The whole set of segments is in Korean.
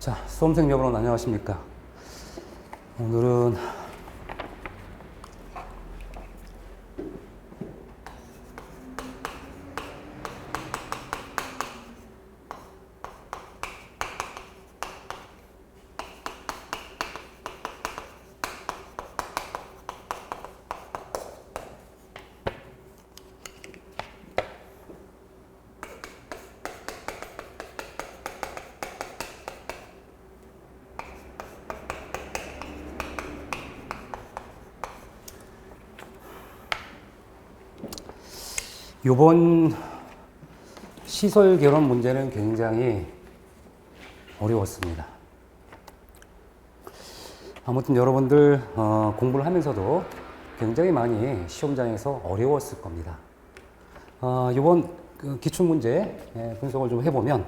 자, 수험생 여러분 안녕하십니까? 오늘은 이번 시설 결혼 문제는 굉장히 어려웠습니다. 아무튼 여러분들 공부를 하면서도 굉장히 많이 시험장에서 어려웠을 겁니다. 이번 기출문제 분석을 좀 해보면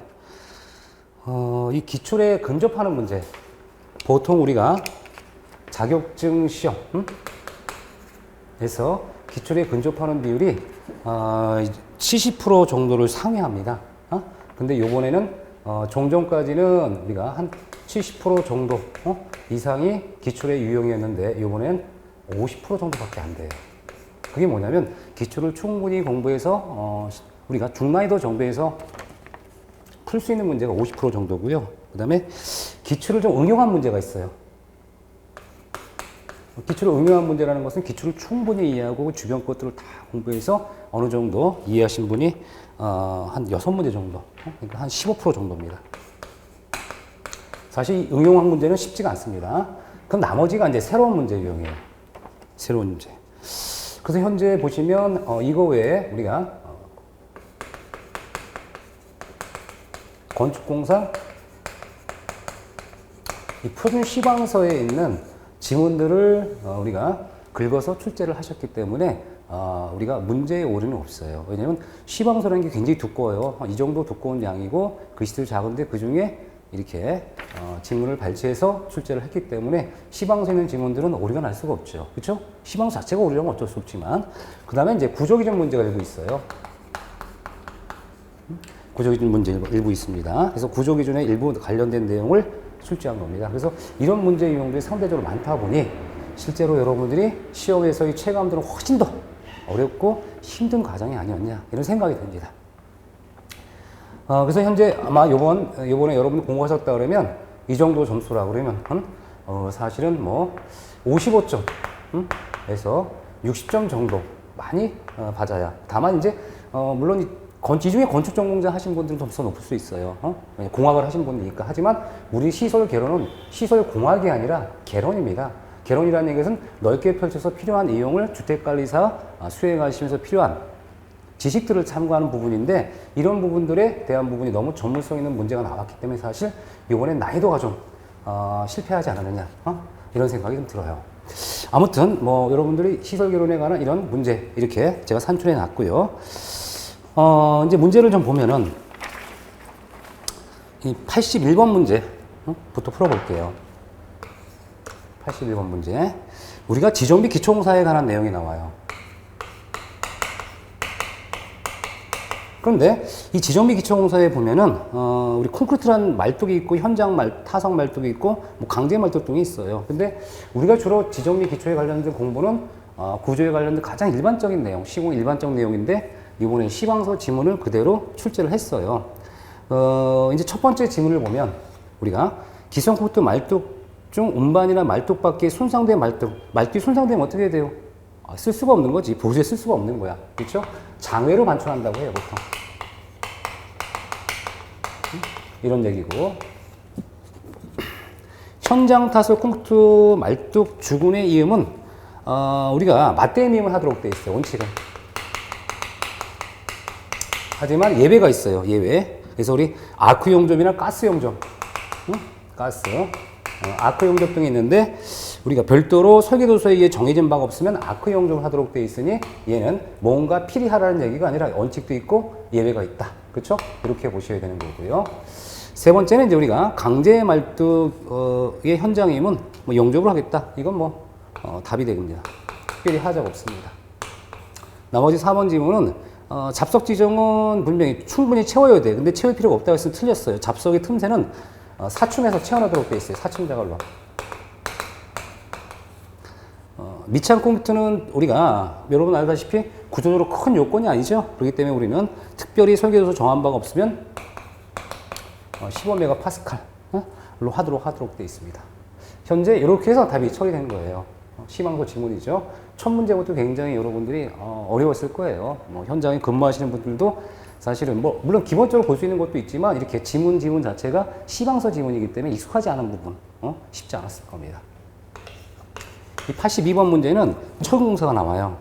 이 기출에 근접하는 문제, 보통 우리가 자격증 시험에서 기출에 근접하는 비율이 70% 정도를 상회합니다. 근데 요번에는 종전까지는 우리가 한 70% 정도 이상이 기출의 유형이었는데 요번엔 50% 정도밖에 안 돼요. 그게 뭐냐면 기출을 충분히 공부해서 우리가 중난이도 정도에서 풀 수 있는 문제가 50% 정도고요. 그 다음에 기출을 좀 응용한 문제가 있어요. 기출을 응용한 문제라는 것은 기출을 충분히 이해하고 주변 것들을 다 공부해서 어느 정도 이해하신 분이 한 6문제 정도, 그러니까 한 15% 정도입니다. 사실 응용한 문제는 쉽지가 않습니다. 그럼 나머지가 이제 새로운 문제 유형이에요. 새로운 문제. 그래서 현재 보시면 이거 외에 우리가 건축공사 이 표준 시방서에 있는 지문들을 우리가 긁어서 출제를 하셨기 때문에 우리가 문제의 오류는 없어요. 왜냐하면 시방서라는 게 굉장히 두꺼워요. 이 정도 두꺼운 양이고 글씨도 작은데 그 중에 이렇게 지문을 발췌해서 출제를 했기 때문에 시방서에 있는 지문들은 오류가 날 수가 없죠. 그렇죠? 시방서 자체가 오류라면 어쩔 수 없지만 그 다음에 이제 구조기준 문제가 일부 있어요. 구조기준 문제 일부 있습니다. 그래서 구조기준에 일부 관련된 내용을 출제한 겁니다. 그래서 이런 문제 유형들이 상대적으로 많다 보니 실제로 여러분들이 시험에서의 체감들은 훨씬 더 어렵고 힘든 과정이 아니었냐 이런 생각이 듭니다. 그래서 현재 아마 요번에 여러분이 공부하셨다 그러면 이 정도 점수라 그러면 사실은 뭐 55점 에서 60점 정도 많이 받아야. 다만 이제 물론 이 중에 건축 전공자 하신 분들은 점수가 높을 수 있어요. 공학을 하신 분이니까. 하지만 우리 시설 개론은 시설 공학이 아니라 개론입니다. 개론이라는 얘기는 넓게 펼쳐서 필요한 이용을 주택관리사 수행하시면서 필요한 지식들을 참고하는 부분인데 이런 부분들에 대한 부분이 너무 전문성 있는 문제가 나왔기 때문에 사실 이번엔 난이도가 좀 실패하지 않았느냐 이런 생각이 좀 들어요. 아무튼 뭐 여러분들이 시설 개론에 관한 이런 문제 이렇게 제가 산출해 놨고요. 이제 문제를 좀 보면은, 이 81번 문제부터 풀어볼게요. 81번 문제. 우리가 지정비 기초공사에 관한 내용이 나와요. 그런데 이 지정비 기초공사에 보면은, 우리 콘크리트란 말뚝이 있고, 타석 말뚝이 있고, 뭐 강제 말뚝 등이 있어요. 근데 우리가 주로 지정비 기초에 관련된 공부는, 구조에 관련된 가장 일반적인 내용, 시공 일반적 내용인데, 이번에 시방서 지문을 그대로 출제를 했어요. 이제 첫 번째 지문을 보면 우리가 기성 콘크리트 말뚝 중 운반이나 말뚝 밖에 손상된 말뚝이 손상되면 어떻게 해야 돼요? 쓸 수가 없는 거지. 보수에 쓸 수가 없는 거야. 그렇죠? 장외로 반출한다고 해요, 보통. 이런 얘기고. 현장 타설 콘크리트 말뚝 주군의 이음은 우리가 맞대음 이음을 하도록 되어 있어요, 원칙은. 하지만 예외가 있어요. 예외. 그래서 우리 아크 용접이나 가스 용접, 가스, 아크 용접 등이 있는데 우리가 별도로 설계도서에 의해 정해진 바가 없으면 아크 용접을 하도록 되어 있으니 얘는 뭔가 필히하라는 얘기가 아니라 원칙도 있고 예외가 있다. 그렇죠? 이렇게 보셔야 되는 거고요. 세 번째는 이제 우리가 강제 말뚝의 현장임은 뭐 용접을 하겠다. 이건 뭐 답이 됩니다. 특별히 하자가 없습니다. 나머지 4번 지문은 잡석 지정은 분명히 충분히 채워야 돼. 근데 채울 필요가 없다고 했으면 틀렸어요. 잡석의 틈새는 사춤에서 채워넣도록 되어 있어요. 사춤 자갈로. 미창 콘크리트는 우리가 여러분 알다시피 구조적으로 큰 요건이 아니죠. 그렇기 때문에 우리는 특별히 설계도서 정한 바가 없으면 15메가파스칼로 하도록 되어 있습니다. 현재 이렇게 해서 답이 처리된 거예요. 시방서 지문이죠. 첫 문제부터 굉장히 여러분들이 어려웠을 거예요. 뭐 현장에 근무하시는 분들도 사실은 뭐 물론 기본적으로 볼 수 있는 것도 있지만 이렇게 지문 자체가 시방서 지문이기 때문에 익숙하지 않은 부분 쉽지 않았을 겁니다. 이 82번 문제는 철공사가 나와요.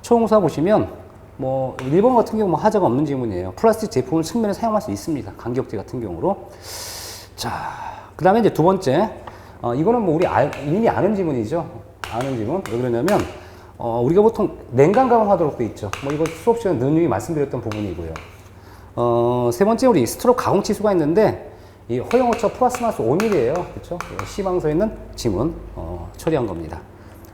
철공사 보시면 뭐 1번 같은 경우 뭐 하자가 없는 지문이에요. 플라스틱 제품을 측면에 사용할 수 있습니다. 간격제 같은 경우로. 자, 그 다음에 이제 두 번째. 이거는 뭐 우리 이미 아는 지문이죠. 아는 지문. 왜 그러냐면 우리가 보통 냉간 가공하도록 돼 있죠. 뭐 이거 수업 시간 누누이 말씀드렸던 부분이고요. 세 번째 우리 스트로크 가공 치수가 있는데 이 허용오차 플러스 마이너스 5mm예요. 그렇죠? C방서에 있는 지문 처리한 겁니다.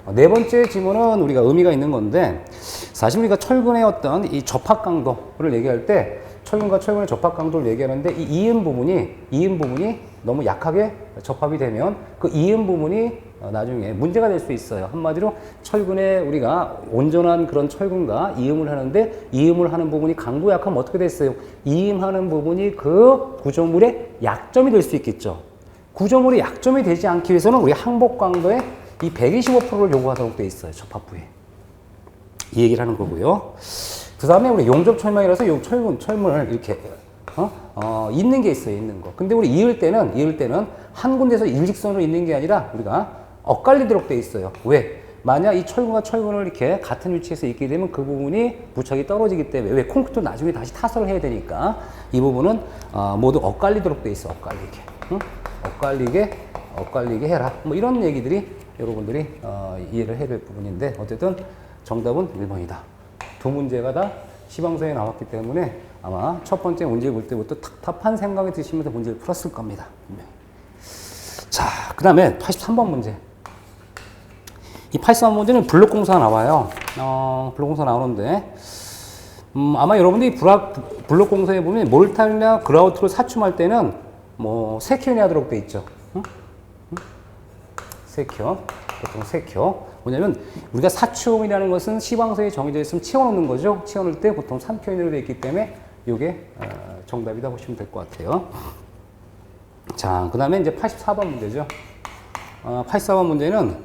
네 번째 지문은 우리가 의미가 있는 건데 사실 우리가 철근의 어떤 이 접합 강도를 얘기할 때 철근과 철근의 접합 강도를 얘기하는데 이 이음 부분이 너무 약하게 접합이 되면 그 이음 부분이 나중에 문제가 될 수 있어요. 한마디로 철근에 우리가 온전한 그런 철근과 이음을 하는데 이음을 하는 부분이 강도 약하면 어떻게 됐어요? 이음하는 부분이 그 구조물의 약점이 될 수 있겠죠. 구조물이 약점이 되지 않기 위해서는 우리 항복 강도의 이 125%를 요구하도록 돼 있어요. 접합 부에. 이 얘기를 하는 거고요. 그 다음에 우리 용접 철망이라서 요 철문을 이렇게 있는 게 있어요. 있는 거. 근데 우리 이을 때는 한 군데서 일직선으로 있는 게 아니라 우리가 엇갈리도록 돼 있어요. 왜? 만약 이 철근과 철근을 이렇게 같은 위치에서 있게 되면 그 부분이 부착이 떨어지기 때문에 왜 콘크리트 나중에 다시 타설을 해야 되니까 이 부분은 모두 엇갈리도록 돼 있어. 엇갈리게. 응? 엇갈리게 해라. 뭐 이런 얘기들이 여러분들이 이해를 해야 될 부분인데 어쨌든 정답은 1번이다. 두 문제가 다 시방서에 나왔기 때문에 아마 첫 번째 문제 볼 때부터 답답한 생각이 드시면서 문제를 풀었을 겁니다. 자, 그 다음에 83번 문제. 이 83번 문제는 블록 공사가 나와요. 블록 공사 나오는데 아마 여러분들이 블록 공사에 보면 몰탈이나 그라우트를 사춤할 때는 뭐 3켠이 하도록 돼 있죠. 응? 3켠. 보통 3켠. 뭐냐면 우리가 사춤이라는 것은 시방서에 정해져 있으면 채워놓는 거죠. 채워놓을 때 보통 3켠으로 되어 있기 때문에 이게 정답이다 보시면 될 것 같아요. 자, 그 다음에 이제 84번 문제죠. 84번 문제는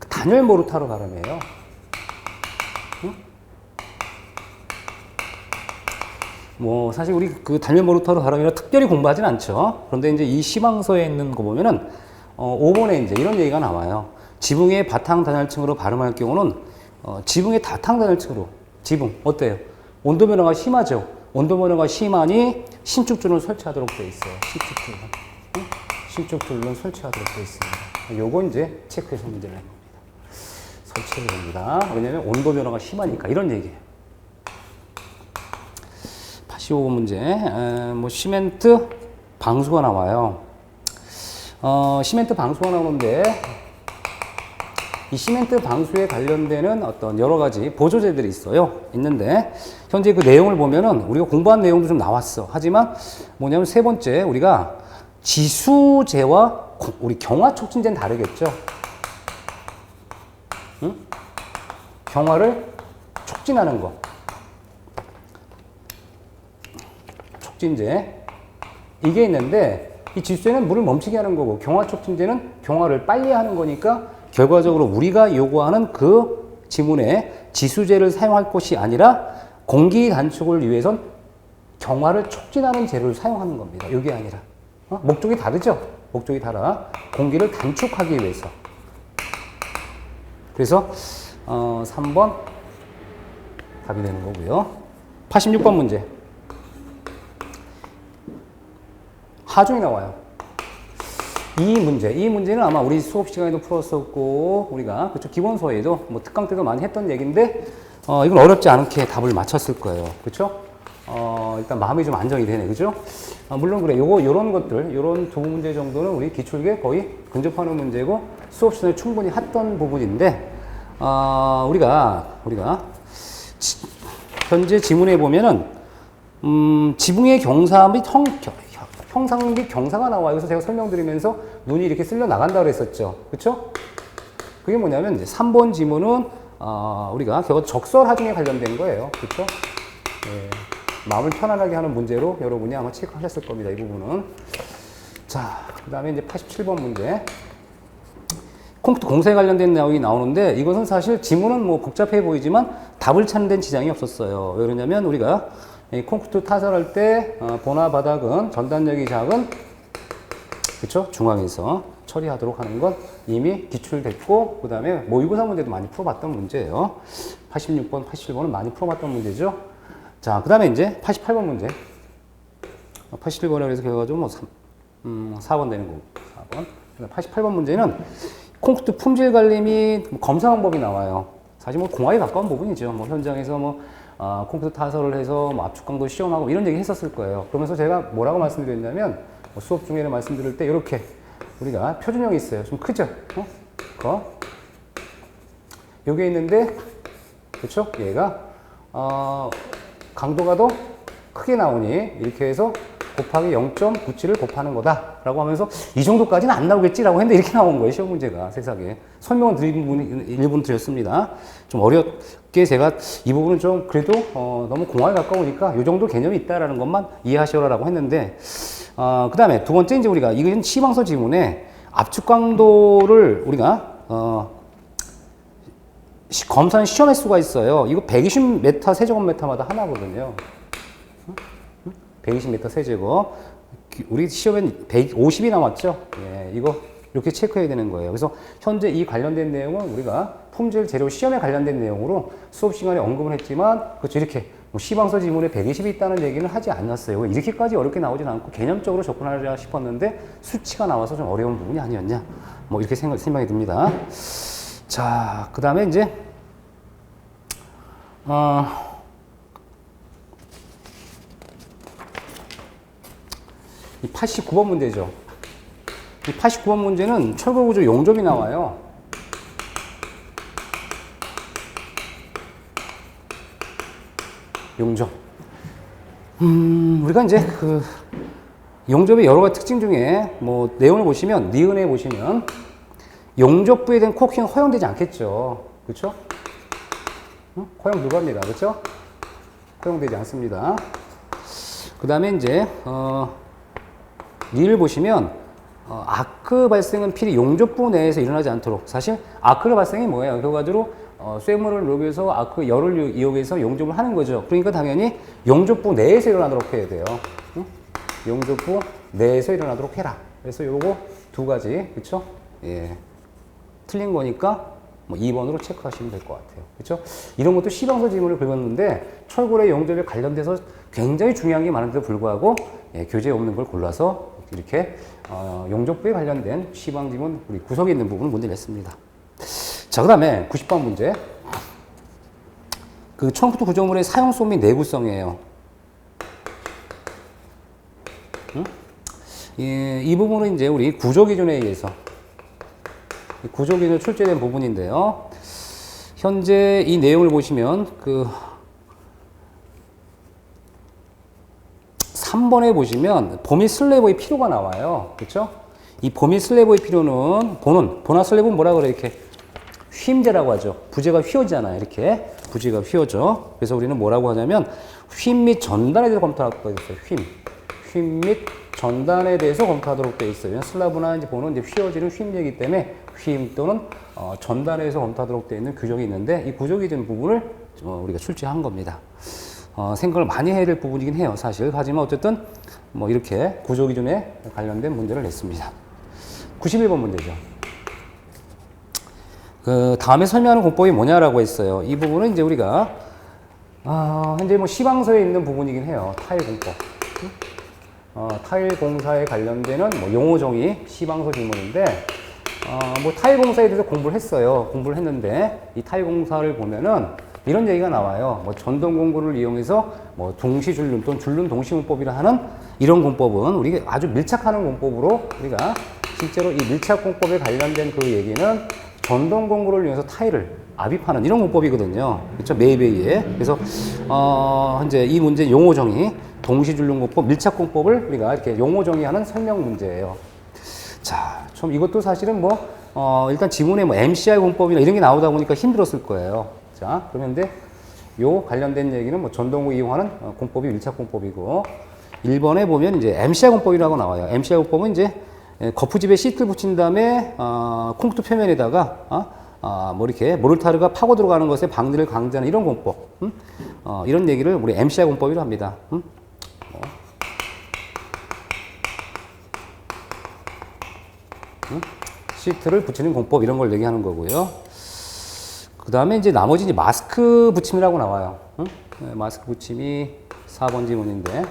단열 모르타르 가름이에요. 응? 뭐 사실 우리 그 단열 모르타르 가름이라 특별히 공부하진 않죠. 그런데 이제 이 시방서에 있는 거 보면은 5번에 이제 이런 얘기가 나와요. 지붕의 바탕 단열층으로 가름할 경우는 지붕의 바탕 단열층으로 지붕 어때요? 온도 변화가 심하죠. 온도 변화가 심하니 신축줄을 설치하도록 되어 있어요. 신축줄은 설치하도록 되어 있습니다. 요거 이제 체크해서 문제를 낸 겁니다. 설치를 합니다. 왜냐면 온도 변화가 심하니까 이런 얘기예요. 85번 문제. 뭐 시멘트 방수가 나와요. 시멘트 방수가 나오는데 이 시멘트 방수에 관련되는 어떤 여러 가지 보조제들이 있는데 현재 그 내용을 보면은 우리가 공부한 내용도 좀 나왔어. 하지만 뭐냐면 세 번째 우리가 지수제와 우리 경화 촉진제는 다르겠죠. 응? 경화를 촉진하는 거. 촉진제. 이게 있는데 이 지수제는 물을 멈추게 하는 거고 경화 촉진제는 경화를 빨리 하는 거니까 결과적으로 우리가 요구하는 그 지문에 지수제를 사용할 것이 아니라 공기 단축을 위해선 경화를 촉진하는 재료를 사용하는 겁니다. 이게 아니라. 목적이 다르죠? 목적이 달라. 공기를 단축하기 위해서. 그래서 3번 답이 되는 거고요. 86번 문제. 하중이 나와요. 이 문제는 아마 우리 수업 시간에도 풀었었고, 우리가, 그쵸, 기본서에도, 뭐, 특강 때도 많이 했던 얘기인데, 이건 어렵지 않게 답을 맞췄을 거예요. 그쵸? 일단 마음이 좀 안정이 되네. 그죠? 물론 그래. 요런 것들, 요런 두 문제 정도는 우리 기출에 거의 근접하는 문제고, 수업 시간에 충분히 했던 부분인데, 우리가, 현재 지문에 보면은, 지붕의 경사 및 형상 및 경사가 나와요. 그래서 제가 설명드리면서 눈이 이렇게 쓸려 나간다고 그랬었죠. 그쵸? 그게 뭐냐면 이제 3번 지문은 우리가 겨우 적설 하중에 관련된 거예요. 그쵸? 예, 마음을 편안하게 하는 문제로 여러분이 아마 체크하셨을 겁니다. 이 부분은. 자, 그 다음에 이제 87번 문제. 컴퓨터 공사에 관련된 내용이 나오는데 이것은 사실 지문은 뭐 복잡해 보이지만 답을 찾는 데는 지장이 없었어요. 왜 그러냐면 우리가 이 컴퓨터 타설할 때 보나 바닥은 전단력이 작은 그쵸? 중앙에서 처리하도록 하는 건 이미 기출됐고 그 다음에 모의고사 문제도 많이 풀어봤던 문제예요. 86번, 87번은 많이 풀어봤던 문제죠. 자, 그 다음에 이제 88번 문제. 81번이라고 해서 그래가지고 뭐 4번 되는 거고 4번. 88번 문제는 콘크리트 품질 관리 및 검사 방법이 나와요. 사실 뭐 공학에 가까운 부분이죠. 뭐 현장에서 뭐 콘크리트 타설을 해서 뭐 압축 강도 시험하고 이런 얘기 했었을 거예요. 그러면서 제가 뭐라고 말씀드렸냐면 뭐 수업 중에는 말씀드릴 때 이렇게 우리가 표준형이 있어요. 좀 크죠? 요게 있는데 그렇죠? 얘가 강도가 더 크게 나오니 이렇게 해서 곱하기 0.97을 곱하는 거다 라고 하면서 이 정도까지는 안 나오겠지라고 했는데 이렇게 나온 거예요. 시험 문제가 세상에. 설명을 드린 부분이 일부분 드렸습니다. 좀 어렵게 제가 이 부분은 좀 그래도 너무 공학에 가까우니까 이 정도 개념이 있다라는 것만 이해하시라고 했는데 그 다음에 두 번째 이제 우리가 이건 시방서 지문에 압축 강도를 우리가 검사는 시험 횟수가 있어요. 이거 120m 세제곱미터마다 하나거든요. 120m 세제곱. 우리 시험엔 150이 나왔죠? 예, 이거 이렇게 체크해야 되는 거예요. 그래서 현재 이 관련된 내용은 우리가 품질 재료 시험에 관련된 내용으로 수업 시간에 언급을 했지만, 그렇죠. 이렇게 뭐 시방서 지문에 120이 있다는 얘기는 하지 않았어요. 이렇게까지 어렵게 나오진 않고 개념적으로 접근하려 싶었는데 수치가 나와서 좀 어려운 부분이 아니었냐. 뭐 이렇게 생각이 듭니다. 자, 그 다음에 이제, 이 89번 문제죠. 이 89번 문제는 철거구조 용접이 나와요. 용접. 우리가 이제 그 용접의 여러 가지 특징 중에 뭐 내용을 보시면 니은에 보시면 용접부에 대한 코킹은 허용되지 않겠죠. 그렇죠? 허용 불가합니다. 그렇죠? 허용되지 않습니다. 그 다음에 이제 니를 보시면 아크 발생은 필히 용접부 내에서 일어나지 않도록. 사실 아크의 발생이 뭐예요? 결과적으로 쇠물을 녹여서 아크 열을 이용해서 용접을 하는 거죠. 그러니까 당연히 용접부 내에서 일어나도록 해야 돼요. 응? 용접부 내에서 일어나도록 해라. 그래서 요거 두 가지, 그쵸? 예. 틀린 거니까 뭐 2번으로 체크하시면 될 것 같아요. 그쵸? 이런 것도 시방서 지문을 긁었는데 철골의 용접에 관련돼서 굉장히 중요한 게 많은데도 불구하고 예, 교재에 없는 걸 골라서 이렇게 용접부에 관련된 시방 지문 우리 구석에 있는 부분을 문제 냈습니다. 자, 그 다음에 90번 문제. 그 컴퓨터 구조물의 사용성 및 내구성이에요. 응? 이 부분은 이제 우리 구조기준에 의해서 구조기준으로 출제된 부분인데요. 현재 이 내용을 보시면 그 3번에 보시면 보미 슬래브의 필요가 나와요. 그렇죠? 이 보미 슬래브의 필요는 보나 슬래브는 뭐라 그래? 이렇게 휨제라고 하죠. 부재가 휘어지잖아요. 이렇게 부재가 휘어져. 그래서 우리는 뭐라고 하냐면 휨 및 전단에 대해서 검토하도록 되어 있어요. 휨 및 전단에 대해서 검토하도록 되어 있어요. 슬라브나 이제 보는 이제 휘어지는 휨제이기 때문에 휨 또는 전단에 대해서 검토하도록 되어 있는 규정이 있는데 이 구조기 된 부분을 우리가 출제한 겁니다. 생각을 많이 해야 될 부분이긴 해요, 사실. 하지만 어쨌든 뭐 이렇게 구조 기준에 관련된 문제를 냈습니다. 91번 문제죠. 그 다음에 설명하는 공법이 뭐냐라고 했어요. 이 부분은 이제 우리가 현재 뭐 시방서에 있는 부분이긴 해요. 타일 공법. 타일 공사에 관련되는 뭐 용어 정의 시방서 지문인데 뭐 타일 공사에 대해서 공부를 했어요. 공부를 했는데 이 타일 공사를 보면은 이런 얘기가 나와요. 뭐 전동 공구를 이용해서 뭐 동시 줄눈 또는 줄눈 동시 공법이라 하는 이런 공법은 우리가 아주 밀착하는 공법으로 우리가 실제로 이 밀착 공법에 관련된 그 얘기는 전동 공구를 이용해서 타일을 압입하는 이런 공법이거든요. 그렇죠? 메이베이에. 그래서 현재 이 문제 용어 정의 동시줄눈공법, 밀착공법을 우리가 이렇게 용어 정의하는 설명 문제예요. 자, 좀 이것도 사실은 일단 지문에 MCI 공법이나 이런 게 나오다 보니까 힘들었을 거예요. 자, 그런데 요 관련된 얘기는 전동 후 이용하는 공법이 밀착공법이고, 1번에 보면 이제 MCI 공법이라고 나와요. MCI 공법은 이제 거푸집에 시트를 붙인 다음에 콘크리트 표면에다가 이렇게 모르타르가 파고 들어가는 것에 방지를 강제하는 이런 공법, 이런 얘기를 우리 MCI 공법이라고 합니다. 시트를 붙이는 공법 이런 걸 얘기하는 거고요. 그 다음에 이제 나머지 이제 마스크 붙임이라고 나와요. 네, 마스크 붙임이 4번 지문인데,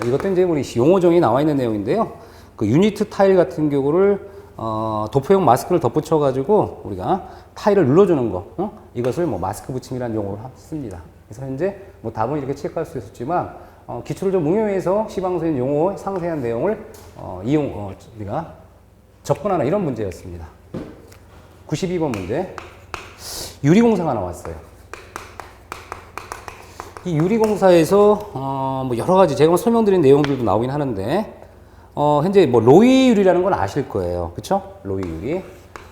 이것도 이제 우리 용어 정의 나와 있는 내용인데요. 그 유니트 타일 같은 경우를 도포용 마스크를 덧붙여 가지고 우리가 타일을 눌러주는 거, 이것을 마스크 붙임이라는 용어로 씁니다. 그래서 현재 답은 이렇게 체크할 수 있었지만 기초를 좀 응용해서 시방서인 용어 상세한 내용을 우리가 접근하는 이런 문제였습니다. 92번 문제, 유리공사가 나왔어요. 이 유리공사에서 여러 가지 제가 설명드린 내용들도 나오긴 하는데, 현재 로이 유리라는 건 아실 거예요, 그렇죠? 로이 유리.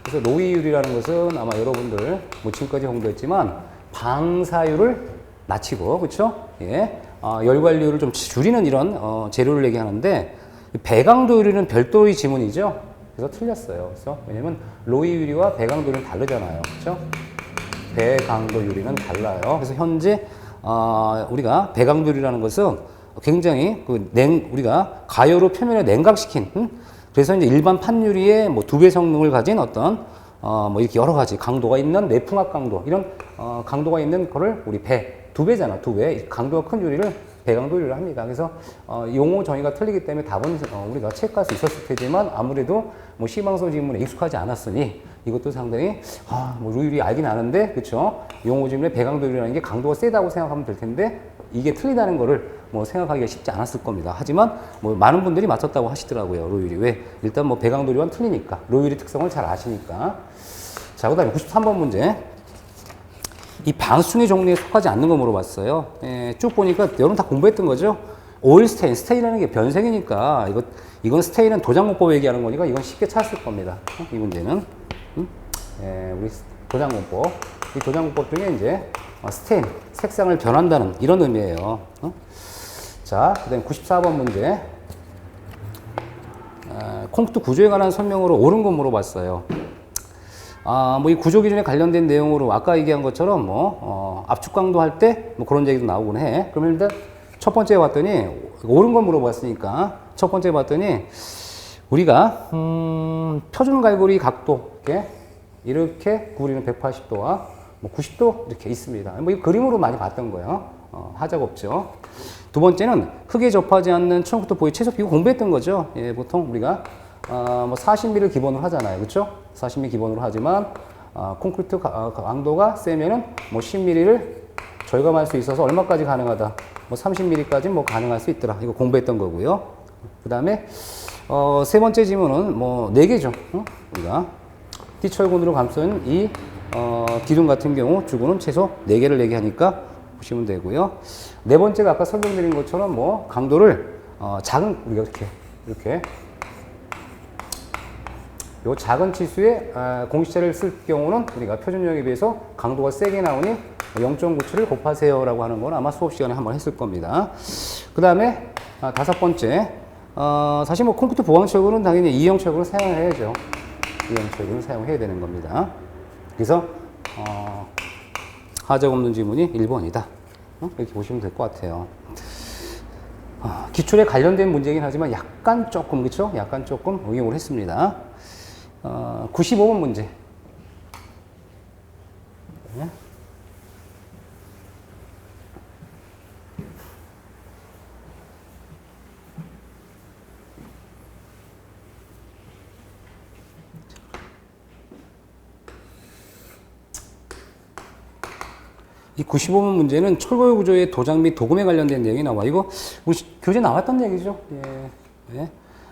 그래서 로이 유리라는 것은 아마 여러분들 지금까지 공부했지만 방사율을 낮추고, 그렇죠? 예, 열관리율을 좀 줄이는 이런 재료를 얘기하는데, 배강도 유리는 별도의 지문이죠. 그래서 틀렸어요. 그래서 왜냐면 로이 유리와 배강도 유리는 다르잖아요, 그렇죠? 배강도 유리는 달라요. 그래서 현재 우리가 배강도 유리라는 것은 굉장히 우리가 가열로 표면을 냉각시킨, 그래서 이제 일반 판유리의 2배 성능을 가진 어떤 이렇게 여러 가지 강도가 있는 내풍압 강도, 이런 강도가 있는 거를 우리 2배잖아, 2배 강도가 큰 유리를 배강도 유리를 합니다. 그래서 용어 정의가 틀리기 때문에 답은 우리가 체크할 수 있었을 테지만, 아무래도 시방서 지문에 익숙하지 않았으니 이것도 상당히 로유리 알긴 아는데, 그쵸? 용어 지문에 배강도 유리라는 게 강도가 세다고 생각하면 될 텐데, 이게 틀리다는 거를 생각하기가 쉽지 않았을 겁니다. 하지만 많은 분들이 맞췄다고 하시더라고요, 로유리. 왜? 일단 배강도 유리와는 틀리니까, 로유리 특성을 잘 아시니까. 자, 그 다음에 93번 문제. 이 방수의 종류에 속하지 않는 거 물어봤어요. 예, 쭉 보니까 여러분 다 공부했던 거죠. 오일 스테인, 스테인이라는 게 변색이니까 이건 스테인은 도장공법 얘기하는 거니까 이건 쉽게 찾았을 겁니다. 이 문제는 예, 우리 도장공법, 이 도장공법 중에 이제 스테인, 색상을 변한다는 이런 의미예요. 자, 그다음 94번 문제. 콘크리트 구조에 관한 설명으로 옳은 거 물어봤어요. 이 구조 기준에 관련된 내용으로 아까 얘기한 것처럼 압축 강도 할 때 그런 얘기도 나오곤 해. 그러면 일단 첫 번째 봤더니 옳은 걸 물어봤으니까 첫 번째 봤더니 우리가 표준 갈고리 각도 이렇게 구부리는 180도와 90도 이렇게 있습니다. 이 그림으로 많이 봤던 거예요. 하자가 없죠. 두 번째는 흙에 접하지 않는 콘크리트 보이 최소 비고 공부했던 거죠. 예, 보통 우리가 40mm를 기본으로 하잖아요. 그렇죠? 40mm 기본으로 하지만 콘크리트 강도가 세면은 10mm를 절감할 수 있어서 얼마까지 가능하다. 30mm까지 가능할 수 있더라. 이거 공부했던 거고요. 그다음에 세 번째 지문은 4개죠. 우리가 띠철군으로 감싼 이 기둥 같은 경우 주구는 최소 4개를 얘기하니까 보시면 되고요. 네 번째가 아까 설명드린 것처럼 강도를 작은 우리가 이렇게 요 작은 치수의 공시체를 쓸 경우는 우리가 표준형에 비해서 강도가 세게 나오니 0.97을 곱하세요라고 하는 건 아마 수업 시간에 한번 했을 겁니다. 그 다음에 다섯 번째, 사실 콘크리트 보강철구는 당연히 이형 철구를 사용해야죠. 이형 철구를 사용해야 되는 겁니다. 그래서 하자가 없는 지문이 1번이다. 이렇게 보시면 될 것 같아요. 기출에 관련된 문제이긴 하지만 약간 조금, 그쵸? 약간 조금 응용을 했습니다. 95번 문제. 네. 이 95번 문제는 철거 구조의 도장 및 도금에 관련된 내용이 나와. 이거 우리 교재 나왔던 얘기죠. 예. 네.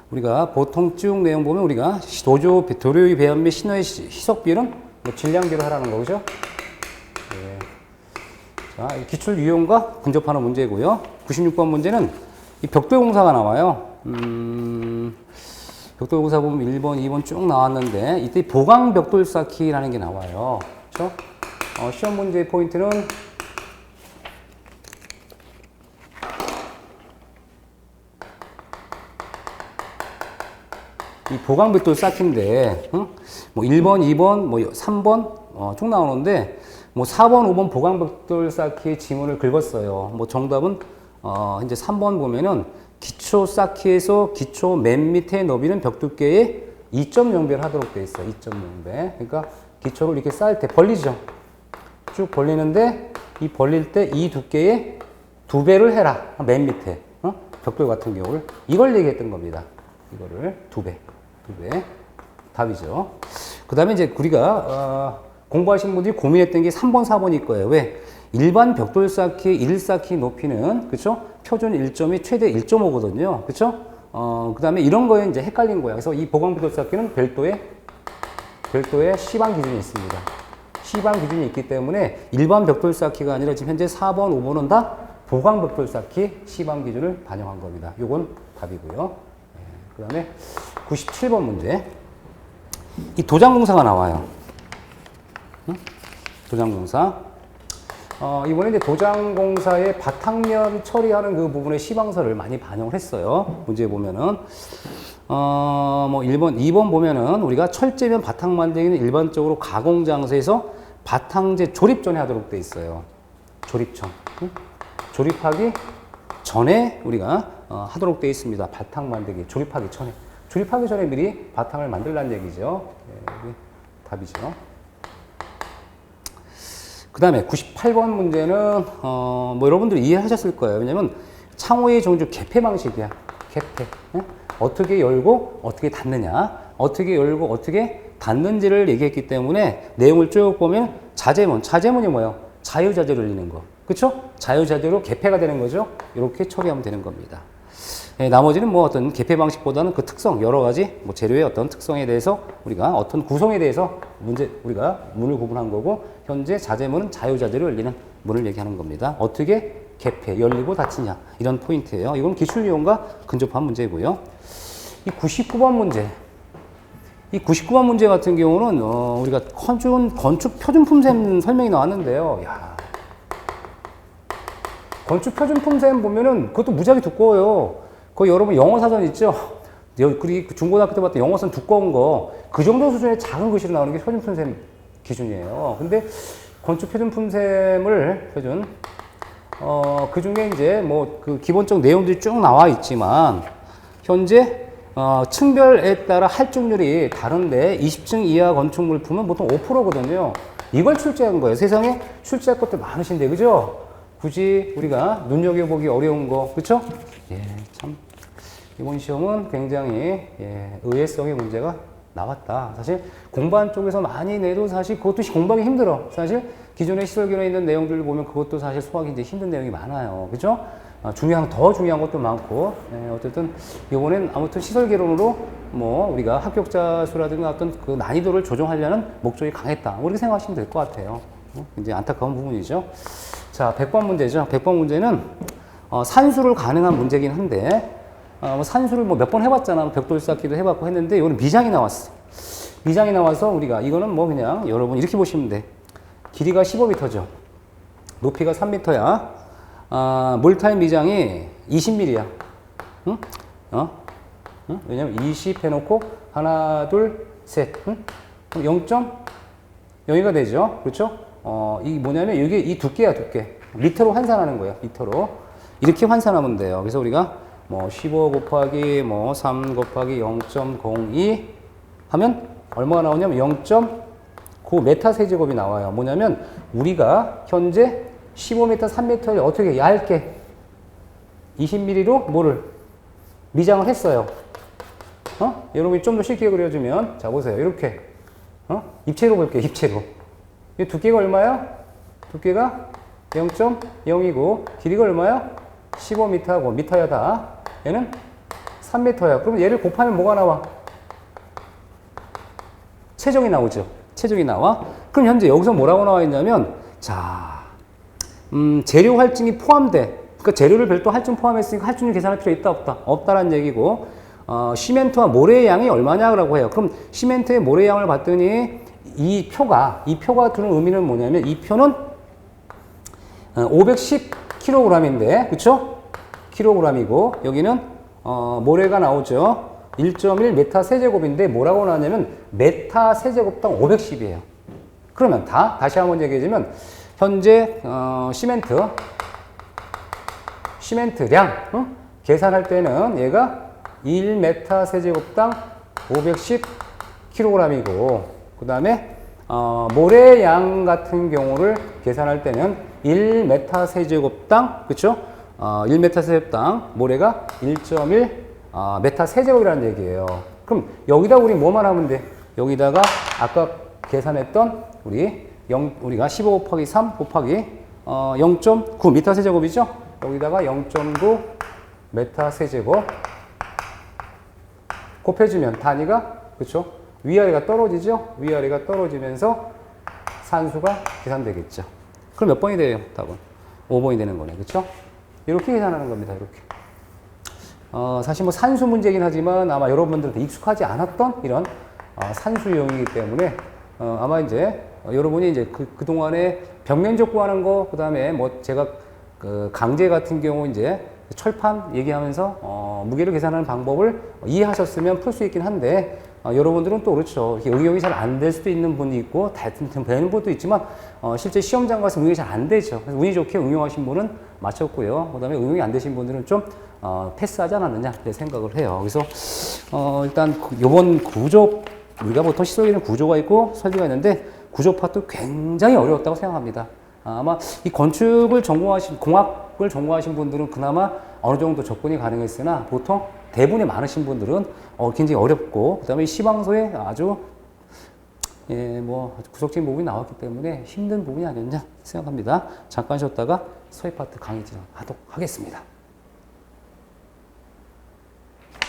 우리가 보통 쭉 내용 보면 우리가 도료의 배합 및 신호의 희석 비율은 질량 비를 하라는 거죠. 예. 자, 기출 유형과 근접하는 문제고요. 96번 문제는 이 벽돌 공사가 나와요. 벽돌 공사 보면 1번, 2번 쭉 나왔는데 이때 보강 벽돌 쌓기라는 게 나와요. 그렇죠? 시험 문제의 포인트는 이 보강 벽돌 쌓기인데, 뭐 1번, 2번, 뭐 3번 쭉 나오는데 뭐 4번, 5번 보강 벽돌 쌓기의 지문을 긁었어요. 뭐 정답은 이제 3번 보면은 기초 쌓기에서 기초 맨 밑에 너비는 벽 두께의 2.0배를 하도록 되어 있어요. 2.0배. 그러니까 기초를 이렇게 쌓을 때 벌리죠. 쭉 벌리는데 이 벌릴 때 이 두께의 2배를 해라. 맨 밑에 벽돌 같은 경우를 이걸 얘기했던 겁니다. 이거를 2배. 답이죠. 그 다음에 이제 우리가 공부하신 분들이 고민했던 게 3번, 4번일 거예요. 왜? 일반 벽돌 쌓기, 1 쌓기 높이는, 그쵸? 표준 1점이 최대 1.5거든요. 그쵸? 그 다음에 이런 거에 이제 헷갈린 거야. 그래서 이 보강 벽돌 쌓기는 별도의 시방 기준이 있습니다. 시방 기준이 있기 때문에 일반 벽돌 쌓기가 아니라 지금 현재 4번, 5번은 다 보강 벽돌 쌓기 시방 기준을 반영한 겁니다. 요건 답이고요. 그 다음에 97번 문제. 이 도장공사가 나와요. 도장공사. 이번에 이제 도장공사의 바탕면 처리하는 그 부분의 시방서를 많이 반영을 했어요. 문제 보면은, 뭐 1번, 2번 보면은 우리가 철제면 바탕 만들기는 일반적으로 가공장소에서 바탕재 조립 전에 하도록 돼 있어요. 조립 전. 조립하기 전에 우리가 하도록 되어 있습니다. 바탕 만들기. 조립하기 전에 미리 바탕을 만들라는 얘기죠. 네, 답이죠. 그 다음에 98번 문제는 뭐 여러분들이 이해하셨을 거예요. 왜냐면 창호의 종류 개폐 방식이야. 개폐. 네? 어떻게 열고 어떻게 닫느냐, 어떻게 열고 어떻게 닫는지를 얘기했기 때문에 내용을 쭉 보면 자제문이 뭐예요? 자유자재로 열리는 거. 그쵸? 자유자재로 개폐가 되는 거죠. 이렇게 처리하면 되는 겁니다. 예, 나머지는 뭐 어떤 개폐 방식보다는 그 특성, 여러 가지 뭐 재료의 어떤 특성에 대해서 우리가 어떤 구성에 대해서 우리가 문을 구분한 거고, 현재 자재문은 자유자재로 열리는 문을 얘기하는 겁니다. 어떻게 개폐, 열리고 닫히냐. 이런 포인트예요. 이건 기출유형과 근접한 문제고요. 이 99번 문제. 이 99번 문제 같은 경우는 우리가 건축 표준품셈 설명이 나왔는데요. 야, 건축 표준품셈 보면은 그것도 무지하게 두꺼워요. 거의 여러분 영어 사전 있죠? 그리고 중고등학교 때 봤던 영어선 두꺼운 거, 그 정도 수준의 작은 글씨로 나오는 게 표준품셈 기준이에요. 근데 건축 표준품셈을 그 중에 이제 뭐 그 기본적 내용들이 쭉 나와 있지만, 현재 층별에 따라 할증률이 다른데 20층 이하 건축 물품은 보통 5%거든요. 이걸 출제한 거예요. 세상에 출제할 것들 많으신데, 그죠? 굳이 우리가 눈여겨보기 어려운 거, 그쵸? 예, 참. 이번 시험은 굉장히 의외성의 문제가 나왔다. 사실 공부한 쪽에서 많이 내도 사실 그것도 공부하기 힘들어. 사실 기존의 시설교내에 있는 내용들을 보면 그것도 사실 소화하기 이제 힘든 내용이 많아요. 그죠? 더 중요한 것도 많고, 어쨌든 이번엔 아무튼 시설개론으로 뭐 우리가 합격자 수라든가 어떤 그 난이도를 조정하려는 목적이 강했다. 뭐 이렇게 생각하시면 될 것 같아요. 굉장히 안타까운 부분이죠. 자, 100번 문제죠. 100번 문제는 산수를 가능한 문제긴 한데, 산수를 뭐 몇 번 해봤잖아. 벽돌 쌓기도 해봤고 했는데, 이거는 미장이 나왔어. 미장이 나와서 우리가 이거는 뭐 그냥 여러분 이렇게 보시면 돼. 길이가 15m죠. 높이가 3m야. 몰타인 미장이 20mm야. 응? 왜냐면 20 해놓고 하나, 둘, 셋. 응? 0.0가 되죠. 그렇죠? 이 뭐냐면 이게 이 두께야, 두께. 미터로 환산하는 거예요. 미터로. 이렇게 환산하면 돼요. 그래서 우리가 뭐 15 곱하기 뭐 3 곱하기 0.02 하면 얼마가 나오냐면 0.9 메타 세제곱이 나와요. 뭐냐면 우리가 현재 15m, 3m를 어떻게 얇게 20mm로 뭐를 미장을 했어요. 여러분이 좀 더 쉽게 그려주면, 자 보세요. 이렇게 입체로 볼게요. 입체로. 이 두께가 얼마야? 두께가 0.0이고 길이가 얼마야? 15m하고 미터야 다. 얘는 3m야. 그럼 얘를 곱하면 뭐가 나와? 체중이 나오죠. 체중이 나와. 그럼 현재 여기서 뭐라고 나와 있냐면, 자, 재료 할증이 포함돼. 그러니까 재료를 별도 할증 포함했으니까 할증률 계산할 필요 있다 없다? 없다라는 얘기고, 시멘트와 모래의 양이 얼마냐라고 해요. 그럼 시멘트의 모래의 양을 봤더니 이 표가 두는 의미는 뭐냐면 이 표는 510kg인데, 그쵸? kg이고 여기는 모래가 나오죠. 1.1 메타 세제곱인데 뭐라고 나왔냐면 메타 세제곱당 510이에요. 그러면 다시 한번 얘기해주면 현재 시멘트량 계산할 때는 얘가 1메타 세제곱당 510kg이고 그 다음에 모래양 같은 경우를 계산할 때는 1메타 세제곱당 그쵸? 1메타 세제곱당 모래가 1.1 메타 세제곱이라는 얘기예요. 그럼 여기다 우리 뭐만 하면 돼? 여기다가 아까 계산했던 우리가 15 곱하기 3 곱하기 0.9 미터 세제곱이죠? 여기다가 0.9 메타 세제곱 곱해주면 단위가 그쵸? 위아래가 떨어지죠? 위아래가 떨어지면서 산수가 계산되겠죠. 그럼 몇 번이 돼요? 답은 5번이 되는 거네. 그쵸? 이렇게 계산하는 겁니다. 이렇게. 사실 뭐 산수 문제긴 하지만 아마 여러분들한테 익숙하지 않았던 이런 산수 유형이기 때문에 아마 이제 여러분이 이제 그동안에 벽면적 구하는 거, 그 다음에 뭐 제가 그 강제 같은 경우 이제 철판 얘기하면서 무게를 계산하는 방법을 이해하셨으면 풀 수 있긴 한데 여러분들은 또 그렇죠. 이렇게 응용이 잘 안 될 수도 있는 분이 있고 되는 분도 있지만 실제 시험장 가서 응용이 잘 안 되죠. 그래서 운이 좋게 응용하신 분은 맞췄고요. 그 다음에 응용이 안 되신 분들은 좀 패스하지 않았느냐 이렇게 생각을 해요. 그래서 일단 이번 구조 우리가 보통 시설에는 구조가 있고 설계가 있는데 구조 파트 굉장히 어려웠다고 생각합니다. 아마 이 건축을 전공하신 공학을 전공하신 분들은 그나마 어느 정도 접근이 가능했으나 보통 대부분이 많으신 분들은 굉장히 어렵고 그다음에 시방서에 아주 뭐 구석진 부분이 나왔기 때문에 힘든 부분이 아니었냐 생각합니다. 잠깐 쉬었다가 서해 파트 강의 진행하도록 하겠습니다.